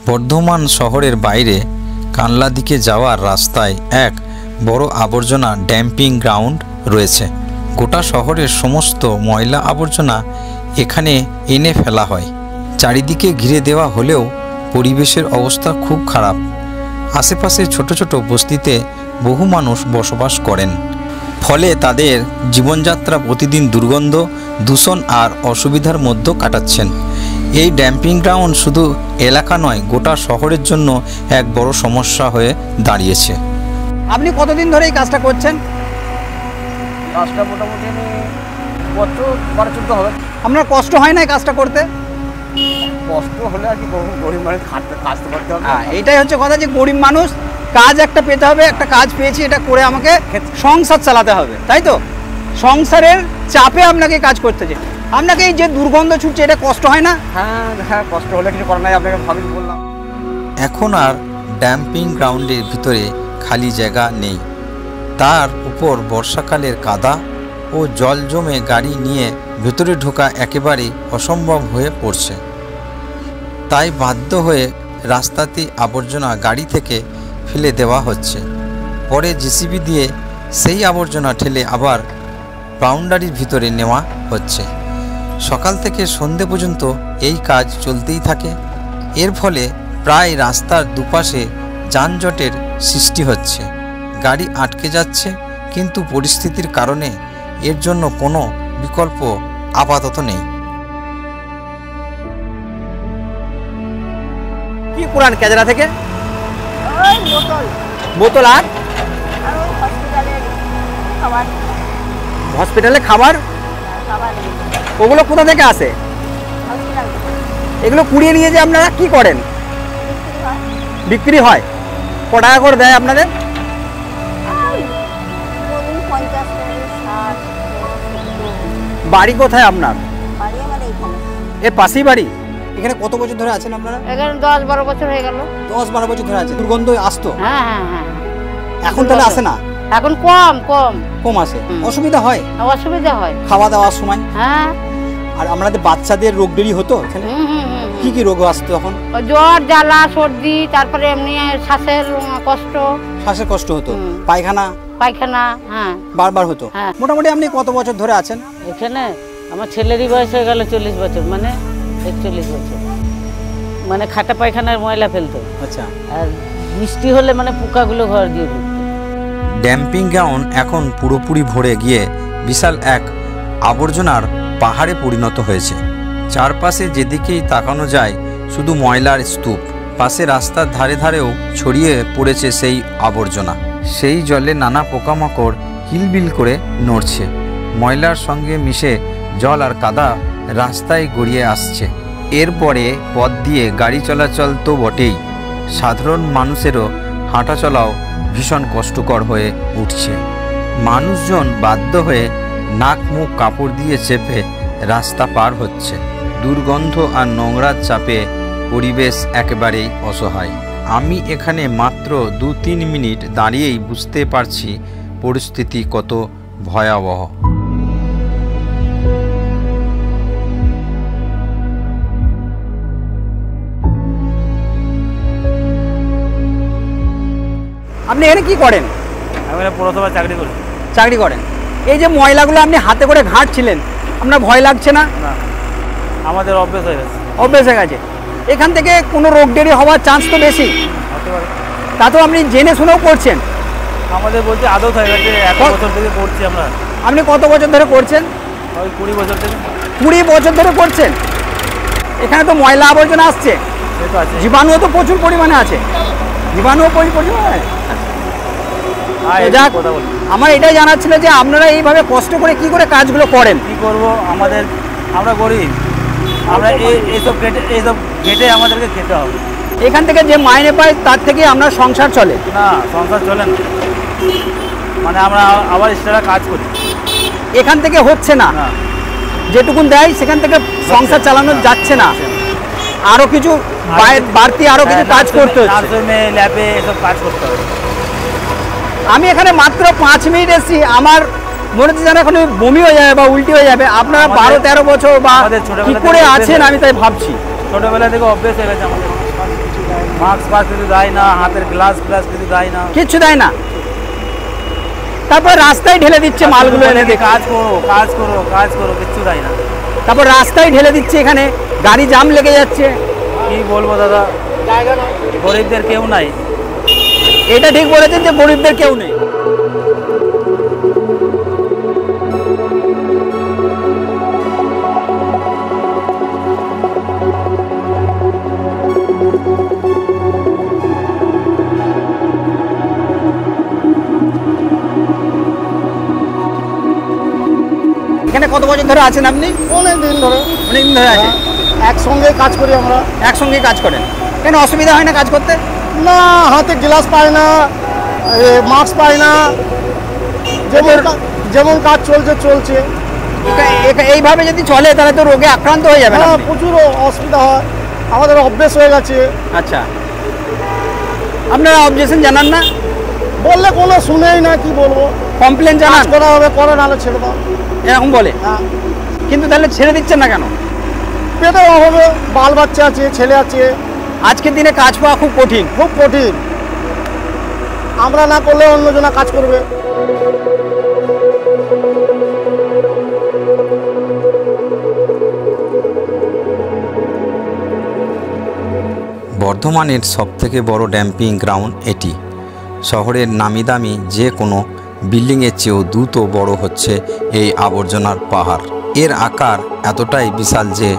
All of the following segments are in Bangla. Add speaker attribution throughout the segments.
Speaker 1: বর্ধমান শহরের বাইরে কানলা দিকে যাওয়ার রাস্তায় এক বড় আবর্জনা ড্যাম্পিং গ্রাউন্ড রয়েছে। গোটা শহরের সমস্ত ময়লা আবর্জনা এখানে এনে ফেলা হয়। চারিদিকে ঘিরে দেওয়া হলেও পরিবেশের অবস্থা খুব খারাপ। আশেপাশে ছোট ছোট বস্তিতে বহু মানুষ বসবাস করেন, ফলে তাদের জীবনযাত্রা প্রতিদিন দুর্গন্ধ, দূষণ আর অসুবিধার মধ্যে কাটাচ্ছেন। এই ড্যাম্পিং গ্রাউন্ড শুধু এলাকা নয়, গোটা শহরের জন্য এক বড় সমস্যা হয়ে দাঁড়িয়েছে।
Speaker 2: আপনি কতদিন ধরে এই কাজটা করছেন?
Speaker 3: কাজটা মোটামুটি বছর 12-14 হবে।
Speaker 2: আপনার কষ্ট হয় না এই কাজটা করতে?
Speaker 3: কষ্ট হলে আর কি, গরিব মানুষ কাজ তো করতে হবে।
Speaker 2: এইটাই হচ্ছে কথা, যে গরিব মানুষ কাজ একটা পেতে হবে। একটা কাজ পেয়েছি, এটা করে আমাকে সংসার চালাতে হবে, তাই তো? সংসারের চাপে আপনাকে কাজ করতে চাই। আপনাকে এই যে দুর্গন্ধ ছুটছে, এটা কষ্ট হয় না?
Speaker 3: হ্যাঁ, কষ্ট হলে কিছু করার নাই, আপনাকে ভাবি বললাম।
Speaker 1: এখন আর ড্যাম্পিং গ্রাউন্ডের ভিতরে খালি জায়গা নেই। তার উপর বর্ষাকালের কাদা ও জল জমে গাড়ি নিয়ে ভেতরে ঢোকা একেবারে অসম্ভব হয়ে পড়ছে। তাই বাধ্য হয়ে রাস্তাতে আবর্জনা গাড়ি থেকে ফেলে দেওয়া হচ্ছে। পরে জেসিবি দিয়ে সেই আবর্জনা ঠেলে আবার বাউন্ডারির ভিতরে নেওয়া হচ্ছে। সকাল থেকে সন্ধে পর্যন্ত এই কাজ চলতেই থাকে। এর ফলে প্রায় রাস্তার দুপাশে যানজটের সৃষ্টি হচ্ছে, গাড়ি আটকে যাচ্ছে। কিন্তু পরিস্থিতির কারণে এর জন্য কোনো বিকল্প আপাতত নেই।
Speaker 2: কি পুরান কেজরা থেকে বোতল আর হসপিটালে খাবার, ওগুলো কোথা থেকে আসে? এগুলো কুড়িয়ে নিয়ে যে আপনারা কি করেন? বিক্রি হয়? ক টাকা করে দেয় আপনাদের? বাড়ি কোথায় আপনার? এর পাশেই বাড়ি। এখানে কত বছর ধরে আছেন আপনারা?
Speaker 4: এখানে 10-12 বছর হয়ে গেল।
Speaker 2: 10-12 বছর ধরে আছেন। দুর্গন্ধ আসতো?
Speaker 4: হ্যাঁ হ্যাঁ হ্যাঁ।
Speaker 2: এখন তাহলে আসে না?
Speaker 4: এখন কম
Speaker 2: আসে। অসুবিধা হয়?
Speaker 4: অসুবিধা হয়
Speaker 2: খাওয়া দাওয়ার সময়?
Speaker 4: হ্যাঁ।
Speaker 2: আর আপনাদের বাচ্চাদের রোগ দেরি হতো এখানে? কি কি রোগ আসতো তখন?
Speaker 4: জ্বর, জ্বালা, সর্দি, তারপরে এমনি শ্বাসের কষ্ট
Speaker 2: হতো। পায়খানা?
Speaker 4: হ্যাঁ
Speaker 2: বারবার হতো। মোটামুটি আপনি কত বছর ধরে আছেন
Speaker 4: এখানে? আমার ছেলেরই বয়স হয়ে গেল 40 বছর, মানে 41 বছর। মানে খাটা পায়খানার ময়লা ফেলতো।
Speaker 2: আচ্ছা।
Speaker 4: আর বৃষ্টি হলে মানে পোকাগুলো ঘর দিয়ে ঢুকতো।
Speaker 1: ড্যাম্পিং গ্রাউন্ড এখন পুরোপুরি ভরে গিয়ে বিশাল এক আবর্জনার পাহাড়ে পরিণত হয়েছে। চারপাশে যেদিকেই তাকানো যায় শুধু ময়লার স্তূপ। পাশে রাস্তার ধারে ধারেও ছড়িয়ে পড়েছে সেই আবর্জনা। সেই জলে নানা পোকামাকড় কিলবিল করে নড়ছে। ময়লার সঙ্গে মিশে জল আর কাদা রাস্তায় গড়িয়ে আসছে। এরপরে পথ দিয়ে গাড়ি চলাচল তো বটেই, সাধারণ মানুষেরও হাঁটা চলাও ভীষণ কষ্টকর হয়ে উঠছে। মানুষজন বাধ্য হয়ে নাক মুখ কাপড় দিয়ে চেপে রাস্তা পার হচ্ছে। দুর্গন্ধ আর নোংরার চাপে পরিবেশ একেবারেই অসহায়। আমি এখানে মাত্র 2-3 মিনিট দাঁড়িয়েই বুঝতে পারছি পরিস্থিতি কত ভয়াবহ।
Speaker 2: আপনি এখানে কি করেন?
Speaker 3: আমি পৌরসভায়
Speaker 2: চাকরি করেন। এই যে ময়লাগুলো আপনি হাতে করে ঘাঁটছিলেন, আপনার ভয় লাগছে না?
Speaker 3: আমাদের অভ্যেস হয়ে গেছে।
Speaker 2: এখান থেকে কোনো রোগ দেরি হওয়ার চান্স তো বেশি। তা তো আপনি জেনে শুনেও করছেন।
Speaker 3: আমাদের বলতে আদত হয়ে গেছে, 1 বছর থেকে করছি আমরা।
Speaker 2: আপনি কত বছর ধরে করছেন?
Speaker 3: ওই 20 বছর থেকে।
Speaker 2: 20 বছর ধরে করছেন। এখানে তো ময়লা আবর্জনা আসছে, জীবাণুও তো প্রচুর পরিমাণে আছে। আমার এটাই জানার ছিল যে আপনারা এইভাবে কষ্ট করে কি করে কাজগুলো করেন?
Speaker 3: কি করব, আমরা গরিব, আমরা এইসব গেটে আমাদেরকে খেতে হবে।
Speaker 2: এখান থেকে যে মাইনে পাই তার থেকে আপনার সংসার চলে
Speaker 3: না? সংসার চলে না, মানে আমরা আবার এক্সট্রা কাজ করি।
Speaker 2: এখান থেকে হচ্ছে না, যেটুকুন দেয় সেখান থেকে সংসার চালানো যাচ্ছে না। আরো কিছু বাড়তি আরো কিছু কাজ করতে হচ্ছে,
Speaker 3: ল্যাবে এসব কাজ করতে হবে।
Speaker 2: আমি এখানে মাত্র 5 মিনিট এসেছি, আমার মনে হচ্ছে যেন এখন বমি হয়ে যাবে বা উল্টি হয়ে যাবে। আপনারা 12-13 বছর বা কি করে আছেন আমি তাই ভাবছি।
Speaker 3: ছোটবেলা থেকে অভ্যেস হয়ে গেছে আমাদের। মাস্ক কিছু দেয় না, হাতের গ্লাস কিছু দেয় না,
Speaker 2: কিচ্ছু দেয় না। তারপর রাস্তায় ঢেলে দিচ্ছে মালগুলো এনে দিয়ে,
Speaker 3: কাজ করো, কিচ্ছু দেয় না।
Speaker 2: তারপর রাস্তায় ঢেলে দিচ্ছে, এখানে গাড়ি জাম লেগে যাচ্ছে।
Speaker 3: কি বলবো দাদা, গরিবদের কেউ নাই।
Speaker 2: এটা ঠিক বলেছেন যে গরিবদের কেউ নেই। এখানে কত বছর ধরে আছেন আপনি?
Speaker 5: অনেকদিন ধরে।
Speaker 2: অনেকদিন ধরে আছেন।
Speaker 5: একসঙ্গে কাজ করি আমরা।
Speaker 2: একসঙ্গে কাজ করেন, কেন অসুবিধা হয় না কাজ করতে?
Speaker 5: না, হাতে গ্লাস পায় না, মাস্ক পায় না, যেমন কাজ চলছে।
Speaker 2: এইভাবে যদি চলে তাহলে তো রোগে আক্রান্ত হয়ে যাবে।
Speaker 5: হ্যাঁ, প্রচুর অসুবিধা হয়, আমাদের অভ্যেস হয়ে গেছে।
Speaker 2: আচ্ছা, আপনারা অবজেকশন জানান না?
Speaker 5: বললে কোনো শুনেই না, কি বলবো।
Speaker 2: কমপ্লেন জানান,
Speaker 5: করা হবে, করে নাহলে ছেড়ে দাও,
Speaker 2: এরকম বলে।
Speaker 5: হ্যাঁ,
Speaker 2: কিন্তু তাহলে ছেড়ে দিচ্ছেন না কেন?
Speaker 5: পেটে হবে, বাল বাচ্চা আছে, ছেলে আছে।
Speaker 2: আজকের দিনে কাজ পাওয়া খুব কঠিন,
Speaker 5: খুব কঠিন। আমরা না করলে অন্যজনা কাজ করবে।
Speaker 1: বর্ধমানের সবথেকে বড় ড্যাম্পিং গ্রাউন্ড এটি। শহরের নামিদামি যে কোনো বিল্ডিংয়ের চেয়েও দ্রুত বড় হচ্ছে এই আবর্জনার পাহাড়। এর আকার এতটাই বিশাল যে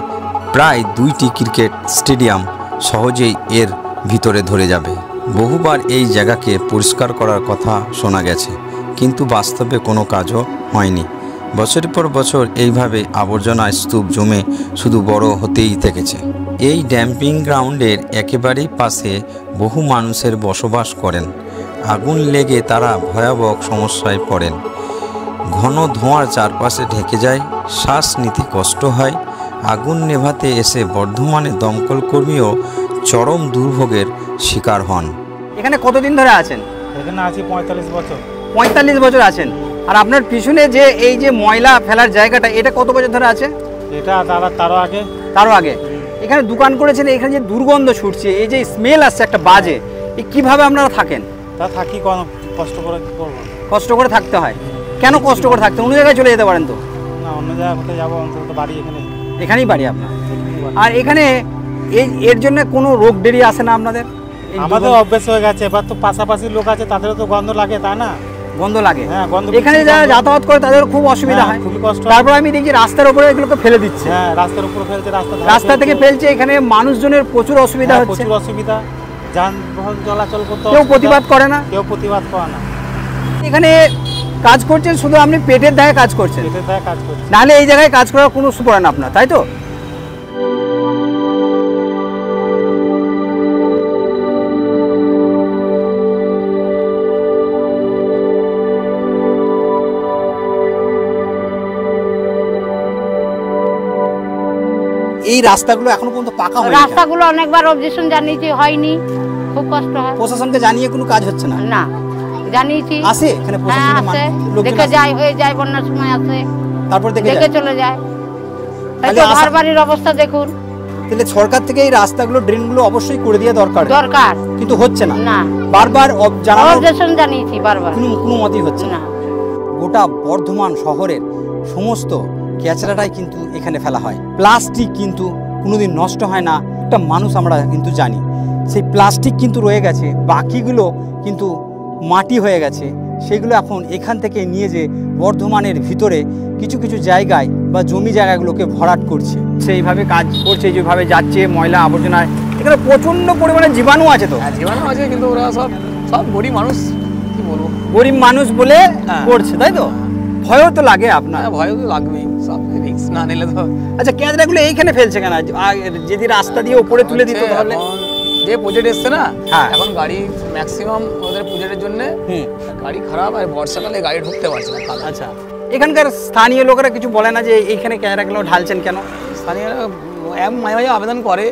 Speaker 1: প্রায় 2টি ক্রিকেট স্টেডিয়াম সহজেই এর ভিতরে ধরে যাবে। বহুবার এই জায়গাকে পরিষ্কার করার কথা শোনা গেছে, কিন্তু বাস্তবে কোনো কাজও হয়নি। বছরের পর বছর এইভাবে আবর্জনার স্তূপ জমে শুধু বড় হতেই থেকেছে। এই ড্যাম্পিং গ্রাউন্ডের একেবারেই পাশে বহু মানুষের বসবাস করেন। আগুন লেগে তারা ভয়াবহ সমস্যায় পড়েন। ঘন ধোঁয়ার চারপাশে ঢেকে যায়, শ্বাস নিতে কষ্ট হয়। আগুন নেভাতে এসে বর্ধমানে দমকল কর্মীও চরম দুর্ভোগের শিকার হন।
Speaker 2: এখানে কতদিন ধরে আছেন?
Speaker 3: এখানে আছি 45 বছর।
Speaker 2: 45 বছর আছেন। আর আপনার পিছনে যে এই যে ময়লা ফেলার জায়গাটা, এটা কত বছর ধরে আছে?
Speaker 3: এটা তারও আগে।
Speaker 2: এখানে দোকান করেছেন, এখানে যে দুর্গন্ধ ছুটছে, এই যে স্মেল আসছে একটা বাজে, এই কিভাবে আপনারা থাকেন?
Speaker 3: তা থাকি, কষ্ট করে করবো।
Speaker 2: কষ্ট করে থাকতে হয়। কেন কষ্ট করে থাকতে? অন্য জায়গায় চলে যেতে পারেন তো।
Speaker 3: না, অন্য জায়গায় কোথায় যাবো, অন্তত বাড়ি
Speaker 2: এখানেই বাড়ি আপনার। আর এখানে এর জন্য কোনো রোগ ডেরি আসে না আপনাদের?
Speaker 3: আমাদের অভ্যেস হয়ে গেছে। এবার তো পাশাপাশি লোক আছে, তাদেরও তো গন্ধ লাগে, তাই না?
Speaker 2: গন্ধ লাগে।
Speaker 3: হ্যাঁ, গন্ধ।
Speaker 2: এখানে যারা যাতায়াত করে তাদের খুব অসুবিধা হয়,
Speaker 3: খুবই কষ্ট।
Speaker 2: তারপর আমি দেখছি রাস্তার উপরে এগুলোকে ফেলে দিচ্ছে।
Speaker 3: হ্যাঁ, রাস্তার উপরে ফেলছে,
Speaker 2: রাস্তা থেকে ফেলছে। এখানে মানুষজনের প্রচুর অসুবিধা হচ্ছে,
Speaker 3: প্রচুর অসুবিধা। যানবাহন চলাচল করতে
Speaker 2: কেউ প্রতিবাদ করে না। এখানে কাজ করছেন শুধু আপনি পেটের দায়ে কাজ করছেন, নাহলে এই জায়গায় কাজ করার কোনো সুপার না আপনার, তাই তো? এই রাস্তাগুলো এখনো পর্যন্ত পাকা হয়নি।
Speaker 6: রাস্তাগুলো অনেকবার অবজেকশন জানিয়েছি, হয়নি, খুব কষ্ট হয়।
Speaker 2: প্রশাসনকে জানিয়ে কোনো কাজ হচ্ছে না?
Speaker 6: না, জানিয়েছি।
Speaker 2: আসে এখানে প্রশাসন?
Speaker 6: আসে, দেখে যায়, হয়ে যায়, বন্যার সময় আসে,
Speaker 2: তারপর দেখে
Speaker 6: চলে যায়। তাই তো ঘর বাড়ির অবস্থা দেখুন।
Speaker 2: তাহলে সরকার থেকে এই রাস্তাগুলো, ড্রেনগুলো অবশ্যই করে দেওয়া দরকার, কিন্তু হচ্ছে না।
Speaker 6: না,
Speaker 2: বারবার
Speaker 6: অবজেকশন জানিয়েছি, বারবার
Speaker 2: কোনো মতেই হচ্ছে না। গোটা বর্ধমান শহরের সমস্ত ক্যাচরাটাই কিন্তু এখানে ফেলা হয়। প্লাস্টিক কিন্তু কোনোদিন নষ্ট হয় না, একটা মানুষ আমরা কিন্তু জানি। সেই প্লাস্টিক কিন্তু রয়ে গেছে, বাকিগুলো কিন্তু মাটি হয়ে গেছে। সেগুলো এখন এখান থেকে নিয়ে যে বর্ধমানের ভিতরে কিছু কিছু জায়গায় বা জমি জায়গাগুলোকে ভরাট করছে। সেইভাবে কাজ করছে, যেভাবে যাচ্ছে ময়লা আবর্জনায়। এখানে প্রচণ্ড পরিমাণে জীবাণু আছে। তো
Speaker 7: জীবাণু আছে, কিন্তু ওরা সব গরিব মানুষ, কি বলবো,
Speaker 2: গরিব মানুষ বলে করছে, তাই তো? ভয়ও তো লাগে আপনার?
Speaker 7: ভয় তো লাগবেই, সব রিস্ক না নিলে তো।
Speaker 2: আচ্ছা, ক্যাচরাগুলো এইখানে ফেলছে কেন? যদি রাস্তা দিয়ে উপরে তুলে দিত তাহলে?
Speaker 7: যে প্রজেক্ট এসছে না, এখন গাড়ি ম্যাক্সিমাম ওদের প্রজেক্টের জন্য গাড়ি খারাপ, আর বর্ষাকালে গাড়ি ঢুকতে পারছে না।
Speaker 2: আচ্ছা, এখানকার স্থানীয় লোকেরা কিছু বলে না যে এইখানে ক্যাচরাগুলো ঢালছেন কেন?
Speaker 7: স্থানীয়রা মাঝে মাঝে আবেদন করে,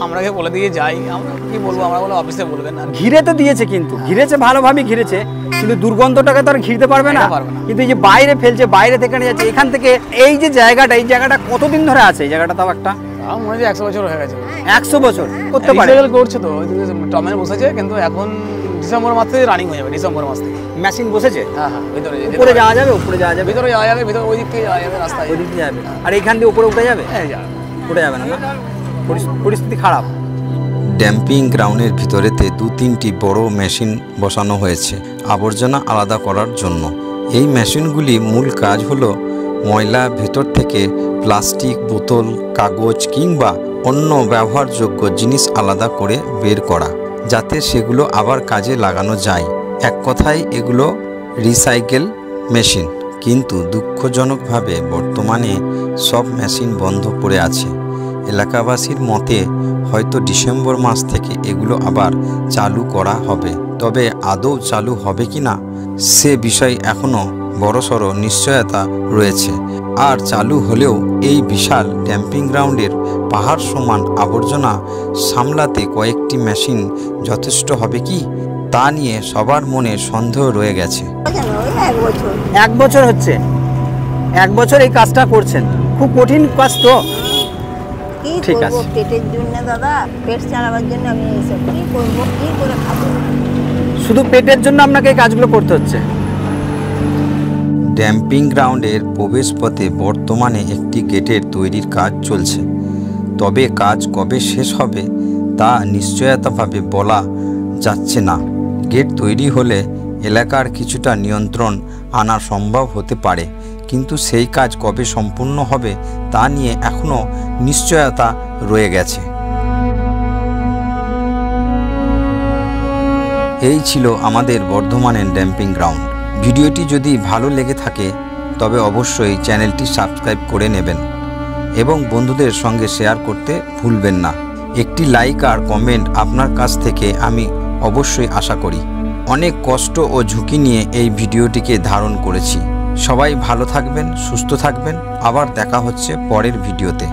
Speaker 7: আমরাকে বলে দিয়ে যাই। আমরা কি বলবো, আমরা বলে অফিসে বলবেন না।
Speaker 2: ঘিরে তো দিয়েছে, কিন্তু ঘিরেছে ভালোভাবে ঘিরেছে, কিন্তু দুর্গন্ধটাকে তো আর ঘিরতে পারবে না। কিন্তু এই যে বাইরে ফেলছে, বাইরে থেকে নিয়ে যাচ্ছে, এখান থেকে এই যে জায়গাটা, এই জায়গাটা কতদিন ধরে আছে? এই জায়গাটা তাও একটা
Speaker 7: আমার মনে হয় 100 বছর হয়ে গেছে।
Speaker 2: 100 বছর করতে পারে।
Speaker 7: রিসাইকেল করছে তো, টমের বসেছে, কিন্তু এখন ডিসেম্বর মাস থেকে রানিং হয়ে যাবে, ডিসেম্বর মাস থেকে
Speaker 2: মেশিন বসেছে।
Speaker 7: হ্যাঁ হ্যাঁ, ভিতরে
Speaker 2: উপরে যাওয়া যাবে, উপরে যাওয়া যাবে,
Speaker 7: ভিতরে যাওয়া যাবে, ভিতরে ওই দিক থেকে যাওয়া যাবে, রাস্তায়
Speaker 2: ওই দিক দিয়ে যাবে। আর এইখান দিয়ে উপরে উঠে যাবে?
Speaker 7: হ্যাঁ যাবে।
Speaker 2: উঠে যাবে না, পরিস্থিতি খারাপ।
Speaker 1: ড্যাম্পিং গ্রাউন্ডের ভিতরেতে 2-3টি বড় মেশিন বসানো হয়েছে আবর্জনা আলাদা করার জন্য। এই মেশিনগুলি মূল কাজ হলো ময়লা ভেতর থেকে প্লাস্টিক, বোতল, কাগজ কিংবা অন্য ব্যবহারযোগ্য জিনিস আলাদা করে বের করা, যাতে সেগুলো আবার কাজে লাগানো যায়। এক কথায় এগুলো রিসাইকেল মেশিন। কিন্তু দুঃখজনকভাবে বর্তমানে সব মেশিন বন্ধ পড়ে আছে। এলাকাবাসীর মতে হয়তো ডিসেম্বর মাস থেকে এগুলো আবার চালু করা হবে, তবে আদৌ চালু হবে কি না সে বিষয়ে এখনও বড়সড় নিশ্চয়তা রয়েছে। আর চালু হলেও এই বিশাল ড্যাম্পিং গ্রাউন্ডের পাহাড় সমান আবর্জনা সামলাতে কয়েকটি মেশিন যথেষ্ট হবে কি তা নিয়ে সবার মনে সন্দেহ রয়ে গেছে।
Speaker 2: 1 বছর হচ্ছে, 1 বছর এই কাজটা করছেন। খুব কঠিন কাজ তো। ঠিক আছে,
Speaker 8: পেটের জন্য দাদা, পেট চালাবার জন্য আমি এইসব কি করবো, কি করে খাবো?
Speaker 2: শুধু পেটের জন্য আপনাকে এই কাজগুলো করতে হচ্ছে।
Speaker 1: ড্যাম্পিং গ্রাউন্ডের প্রবেশপথে বর্তমানে একটি গেটের তৈরির কাজ চলছে, তবে কাজ কবে শেষ হবে তা নিশ্চয়তাভাবে বলা যাচ্ছে না। গেট তৈরি হলে এলাকার কিছুটা নিয়ন্ত্রণ আনা সম্ভব হতে পারে, কিন্তু সেই কাজ কবে সম্পূর্ণ হবে তা নিয়ে এখনও নিশ্চয়তা রয়ে গেছে। এই ছিল আমাদের বর্ধমানের ড্যাম্পিং গ্রাউন্ড। ভিডিওটি যদি ভালো লেগে থাকে তবে অবশ্যই চ্যানেলটি সাবস্ক্রাইব করে নেবেন এবং বন্ধুদের সঙ্গে শেয়ার করতে ভুলবেন না। একটি লাইক আর কমেন্ট আপনার কাছ থেকে আমি অবশ্যই আশা করি। অনেক কষ্ট ও ঝুঁকি নিয়ে এই ভিডিওটিকে ধারণ করেছি। সবাই ভালো থাকবেন, সুস্থ থাকবেন। আবার দেখা হচ্ছে পরের ভিডিওতে।